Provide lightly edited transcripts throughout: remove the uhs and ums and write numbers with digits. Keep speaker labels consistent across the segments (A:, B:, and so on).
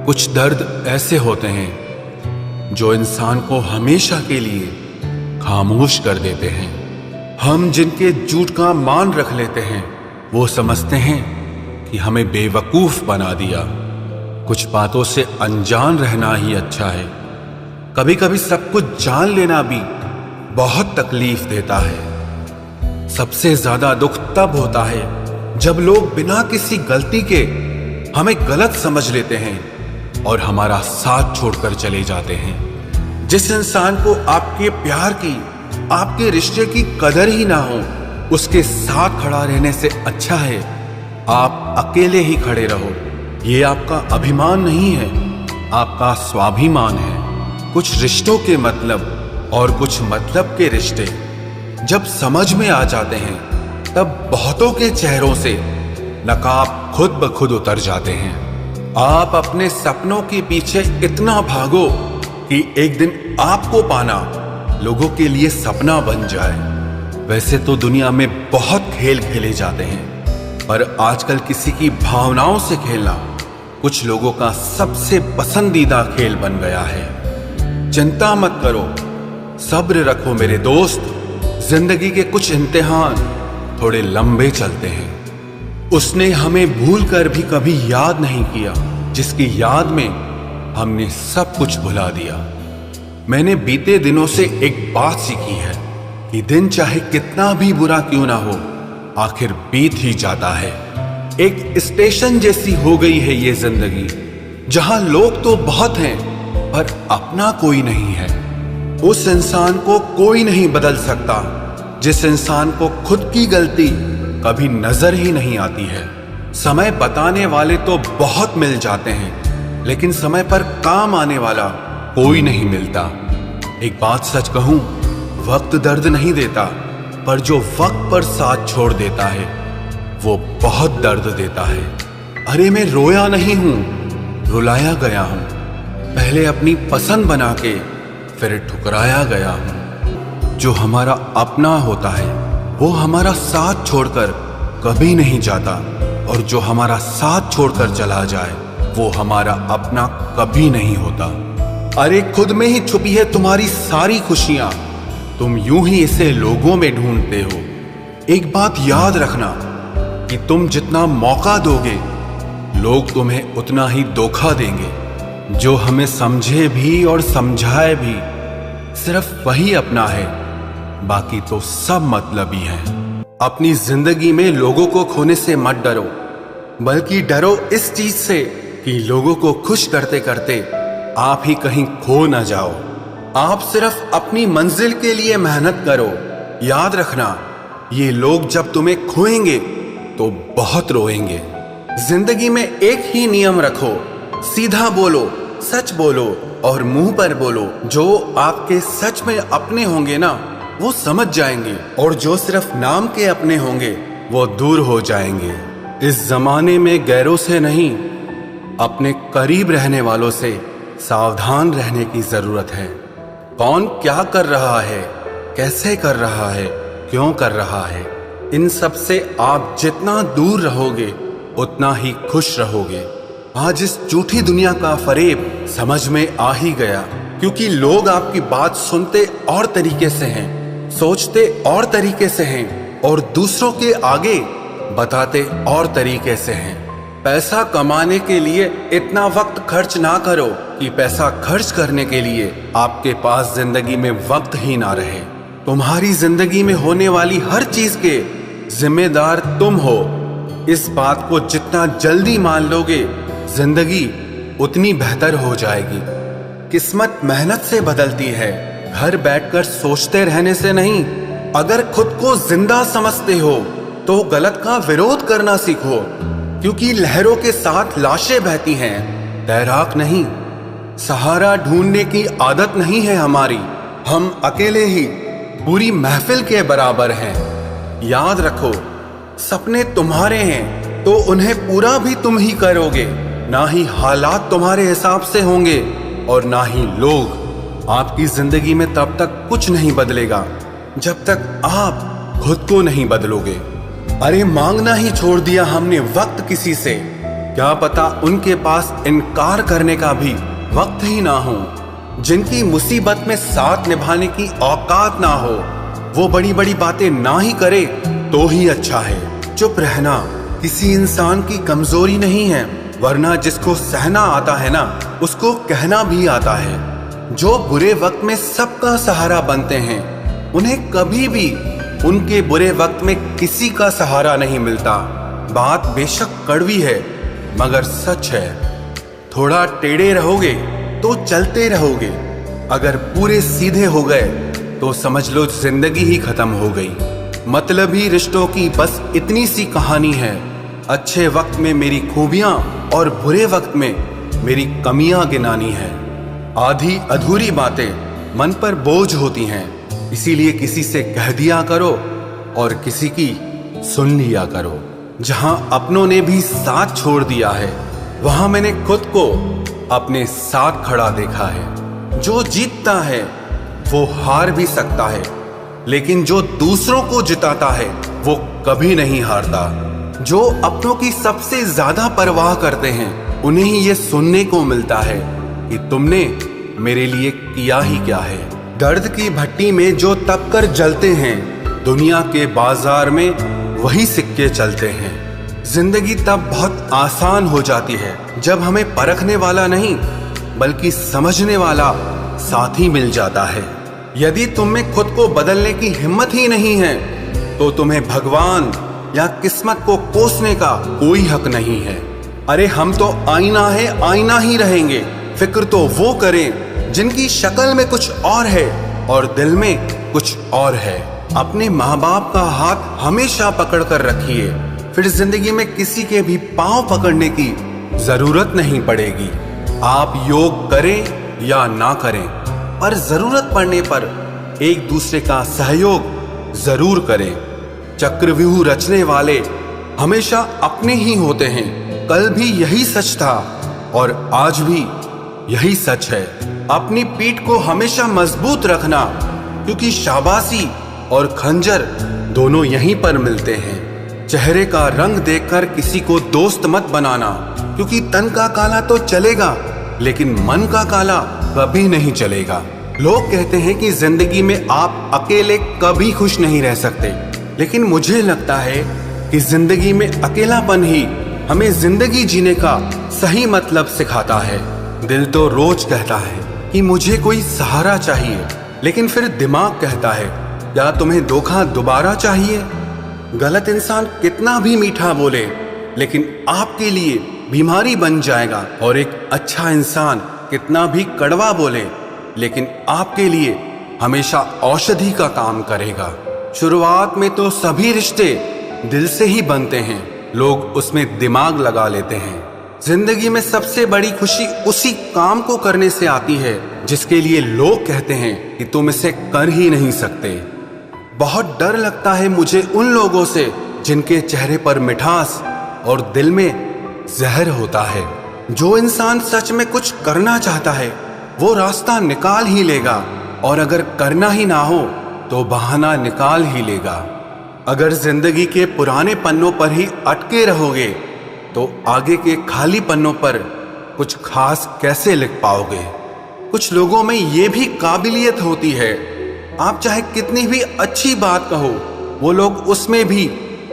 A: कुछ दर्द ऐसे होते हैं जो इंसान को हमेशा के लिए खामोश कर देते हैं। हम जिनके झूठ का मान रख लेते हैं वो समझते हैं कि हमें बेवकूफ बना दिया। कुछ बातों से अनजान रहना ही अच्छा है। कभी कभी सब कुछ जान लेना भी बहुत तकलीफ देता है। सबसे ज्यादा दुख तब होता है जब लोग बिना किसी गलती के हमें गलत समझ लेते हैं और हमारा साथ छोड़कर चले जाते हैं। जिस इंसान को आपके प्यार की, आपके रिश्ते की कदर ही ना हो, उसके साथ खड़ा रहने से अच्छा है आप अकेले ही खड़े रहो। ये आपका अभिमान नहीं है, आपका स्वाभिमान है। कुछ रिश्तों के मतलब और कुछ मतलब के रिश्ते जब समझ में आ जाते हैं तब बहुतों के चेहरों से नकाब खुद ब खुद उतर जाते हैं। आप अपने सपनों के पीछे इतना भागो कि एक दिन आपको पाना लोगों के लिए सपना बन जाए। वैसे तो दुनिया में बहुत खेल खेले जाते हैं, पर आजकल किसी की भावनाओं से खेलना कुछ लोगों का सबसे पसंदीदा खेल बन गया है। चिंता मत करो, सब्र रखो मेरे दोस्त। जिंदगी के कुछ इम्तिहान थोड़े लंबे चलते हैं। उसने हमें भूल कर भी कभी याद नहीं किया, जिसकी याद में हमने सब कुछ भुला दिया। मैंने बीते दिनों से एक बात सीखी है कि दिन चाहे कितना भी बुरा क्यों ना हो, आखिर बीत ही जाता है। एक स्टेशन जैसी हो गई है ये जिंदगी, जहां लोग तो बहुत हैं पर अपना कोई नहीं है। उस इंसान को कोई नहीं बदल सकता जिस इंसान को खुद की गलती कभी नजर ही नहीं आती है। समय बताने वाले तो बहुत मिल जाते हैं, लेकिन समय पर काम आने वाला कोई नहीं मिलता। एक बात सच कहूं, वक्त दर्द नहीं देता, पर जो वक्त पर साथ छोड़ देता है वो बहुत दर्द देता है। अरे मैं रोया नहीं हूं, रुलाया गया हूं। पहले अपनी पसंद बना के फिर ठुकराया गया हूं। जो हमारा अपना होता है वो हमारा साथ छोड़कर कभी नहीं जाता, और जो हमारा साथ छोड़कर चला जाए वो हमारा अपना कभी नहीं होता। अरे खुद में ही छुपी है तुम्हारी सारी खुशियां, तुम यूं ही इसे लोगों में ढूंढते हो। एक बात याद रखना कि तुम जितना मौका दोगे लोग तुम्हें उतना ही धोखा देंगे। जो हमें समझे भी और समझाए भी सिर्फ वही अपना है, बाकी तो सब मतलबी है। अपनी जिंदगी में लोगों को खोने से मत डरो, बल्कि डरो इस चीज से कि लोगों को खुश करते करते आप ही कहीं खो न जाओ। आप सिर्फ अपनी मंजिल के लिए मेहनत करो। याद रखना, ये लोग जब तुम्हें खोएंगे तो बहुत रोएंगे। जिंदगी में एक ही नियम रखो, सीधा बोलो, सच बोलो और मुंह पर बोलो। जो आपके सच में अपने होंगे ना वो समझ जाएंगे, और जो सिर्फ नाम के अपने होंगे वो दूर हो जाएंगे। इस जमाने में गैरों से नहीं, अपने करीब रहने वालों से सावधान रहने की जरूरत है। कौन क्या कर रहा है, कैसे कर रहा है, क्यों कर रहा है, इन सब से आप जितना दूर रहोगे उतना ही खुश रहोगे। आज इस झूठी दुनिया का फरेब समझ में आ ही गया, क्योंकि लोग आपकी बात सुनते और तरीके से हैं, सोचते और तरीके से हैं, और दूसरों के आगे बताते और तरीके से हैं। पैसा कमाने के लिए इतना वक्त खर्च ना करो कि पैसा खर्च करने के लिए आपके पास जिंदगी में वक्त ही ना रहे। तुम्हारी जिंदगी में होने वाली हर चीज के जिम्मेदार तुम हो। इस बात को जितना जल्दी मान लोगे जिंदगी उतनी बेहतर हो जाएगी। किस्मत मेहनत से बदलती है, घर बैठकर सोचते रहने से नहीं। अगर खुद को जिंदा समझते हो तो गलत का विरोध करना सीखो, क्योंकि लहरों के साथ लाशें बहती हैं, तैराक नहीं। सहारा ढूंढने की आदत नहीं है हमारी, हम अकेले ही पूरी महफिल के बराबर हैं। याद रखो, सपने तुम्हारे हैं तो उन्हें पूरा भी तुम ही करोगे। ना ही हालात तुम्हारे हिसाब से होंगे और ना ही लोग। आपकी जिंदगी में तब तक कुछ नहीं बदलेगा जब तक आप खुद को नहीं बदलोगे। अरे मांगना ही छोड़ दिया हमने वक्त किसी से, क्या पता उनके पास इनकार करने का भी वक्त ही ना हो। जिनकी मुसीबत में साथ निभाने की औकात ना हो, वो बड़ी बड़ी बातें ना ही करे तो ही अच्छा है। चुप रहना किसी इंसान की कमजोरी नहीं है, वरना जिसको सहना आता है ना, उसको कहना भी आता है। जो बुरे वक्त में सबका सहारा बनते हैं, उन्हें कभी भी उनके बुरे वक्त में किसी का सहारा नहीं मिलता। बात बेशक कड़वी है मगर सच है। थोड़ा टेढ़े रहोगे तो चलते रहोगे, अगर पूरे सीधे हो गए तो समझ लो जिंदगी ही खत्म हो गई। मतलबी रिश्तों की बस इतनी सी कहानी है। अच्छे वक्त में मेरी खूबियां और बुरे वक्त में मेरी कमियां गिनानी है। आधी अधूरी बातें मन पर बोझ होती हैं, इसीलिए किसी से कह दिया करो और किसी की सुन लिया करो। जहां अपनों ने भी साथ छोड़ दिया है, वहां मैंने खुद को अपने साथ खड़ा देखा है। जो जीतता है वो हार भी सकता है, लेकिन जो दूसरों को जिताता है वो कभी नहीं हारता। जो अपनों की सबसे ज्यादा परवाह करते हैं, उन्हें ही ये सुनने को मिलता है कि तुमने मेरे लिए किया ही क्या है। दर्द की भट्टी में जो तप कर जलते हैं, दुनिया के बाजार में वही सिक्के चलते हैं। जिंदगी तब बहुत आसान हो जाती है जब हमें परखने वाला नहीं बल्कि समझने वाला साथी मिल जाता है। यदि तुम में खुद को बदलने की हिम्मत ही नहीं है, तो तुम्हें भगवान या किस्मत को कोसने का कोई हक नहीं है। अरे हम तो आईना है, आईना ही रहेंगे। फिक्र तो वो करें जिनकी शक्ल में कुछ और है और दिल में कुछ और है। अपने माँ बाप का हाथ हमेशा पकड़ कर रखिए, फिर जिंदगी में किसी के भी पांव पकड़ने की जरूरत नहीं पड़ेगी। आप योग करें या ना करें, पर जरूरत पड़ने पर एक दूसरे का सहयोग जरूर करें। चक्रव्यूह रचने वाले हमेशा अपने ही होते हैं। कल भी यही सच था और आज भी यही सच है। अपनी पीठ को हमेशा मजबूत रखना, क्योंकि शाबाशी और खंजर दोनों यहीं पर मिलते हैं। चेहरे का रंग देखकर किसी को दोस्त मत बनाना, क्योंकि तन का काला तो चलेगा लेकिन मन का काला कभी नहीं चलेगा। लोग कहते हैं कि जिंदगी में आप अकेले कभी खुश नहीं रह सकते, लेकिन मुझे लगता है कि जिंदगी में अकेलापन ही हमें जिंदगी जीने का सही मतलब सिखाता है। दिल तो रोज कहता है कि मुझे कोई सहारा चाहिए, लेकिन फिर दिमाग कहता है क्या तुम्हें धोखा दोबारा चाहिए। गलत इंसान कितना भी मीठा बोले, लेकिन आपके लिए बीमारी बन जाएगा, और एक अच्छा इंसान कितना भी कड़वा बोले, लेकिन आपके लिए हमेशा औषधि का काम करेगा। शुरुआत में तो सभी रिश्ते दिल से ही बनते हैं, लोग उसमें दिमाग लगा लेते हैं। जिंदगी में सबसे बड़ी खुशी उसी काम को करने से आती है जिसके लिए लोग कहते हैं कि तुम इसे कर ही नहीं सकते। बहुत डर लगता है मुझे उन लोगों से जिनके चेहरे पर मिठास और दिल में जहर होता है। जो इंसान सच में कुछ करना चाहता है वो रास्ता निकाल ही लेगा, और अगर करना ही ना हो तो बहाना निकाल ही लेगा। अगर जिंदगी के पुराने पन्नों पर ही अटके रहोगे तो आगे के खाली पन्नों पर कुछ खास कैसे लिख पाओगे। कुछ लोगों में ये भी काबिलियत होती है, आप चाहे कितनी भी अच्छी बात कहो, वो लोग उसमें भी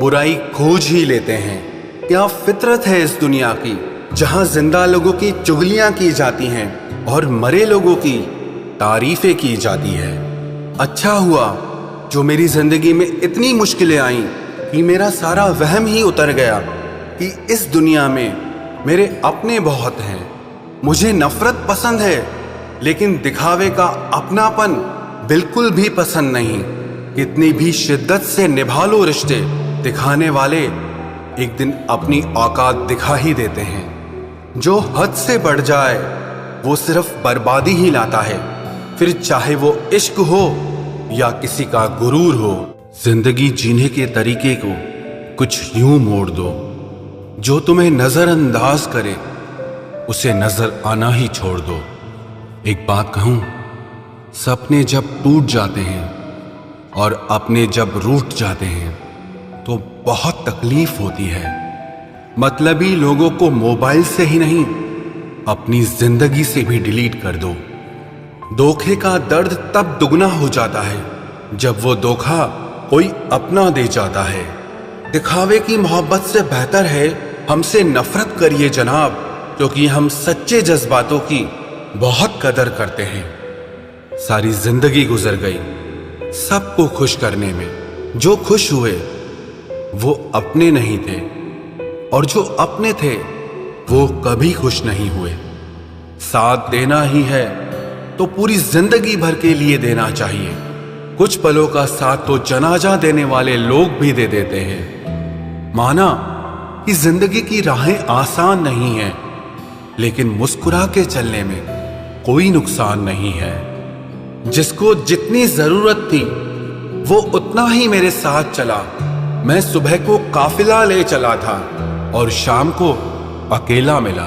A: बुराई खोज ही लेते हैं। क्या फितरत है इस दुनिया की, जहां जिंदा लोगों की चुगलियां की जाती हैं और मरे लोगों की तारीफें की जाती है। अच्छा हुआ जो मेरी जिंदगी में इतनी मुश्किलें आईं कि मेरा सारा वहम ही उतर गया कि इस दुनिया में मेरे अपने बहुत हैं। मुझे नफरत पसंद है, लेकिन दिखावे का अपनापन बिल्कुल भी पसंद नहीं। कितनी भी शिद्दत से निभा लो रिश्ते, दिखाने वाले एक दिन अपनी औकात दिखा ही देते हैं। जो हद से बढ़ जाए वो सिर्फ बर्बादी ही लाता है, फिर चाहे वो इश्क हो या किसी का गुरूर हो। जिंदगी जीने के तरीके को कुछ यूं मोड़ दो, जो तुम्हें नजरअंदाज करे उसे नजर आना ही छोड़ दो। एक बात कहूं, सपने जब टूट जाते हैं और अपने जब रूठ जाते हैं तो बहुत तकलीफ होती है, मतलबी लोगों को मोबाइल से ही नहीं, अपनी जिंदगी से भी डिलीट कर दो। धोखे का दर्द तब दुगना हो जाता है जब वो धोखा कोई अपना दे जाता है। दिखावे की मोहब्बत से बेहतर है हमसे नफरत करिए जनाब, क्योंकि हम सच्चे जज्बातों की बहुत कदर करते हैं। सारी जिंदगी गुजर गई सबको खुश करने में। जो खुश हुए वो अपने नहीं थे, और जो अपने थे वो कभी खुश नहीं हुए। साथ देना ही है तो पूरी जिंदगी भर के लिए देना चाहिए। कुछ पलों का साथ तो जनाजा देने वाले लोग भी दे देते हैं। माना कि जिंदगी की राहें आसान नहीं है, लेकिन मुस्कुरा के चलने में कोई नुकसान नहीं है। जिसको जितनी जरूरत थी वो उतना ही मेरे साथ चला। मैं सुबह को काफिला ले चला था और शाम को अकेला मिला।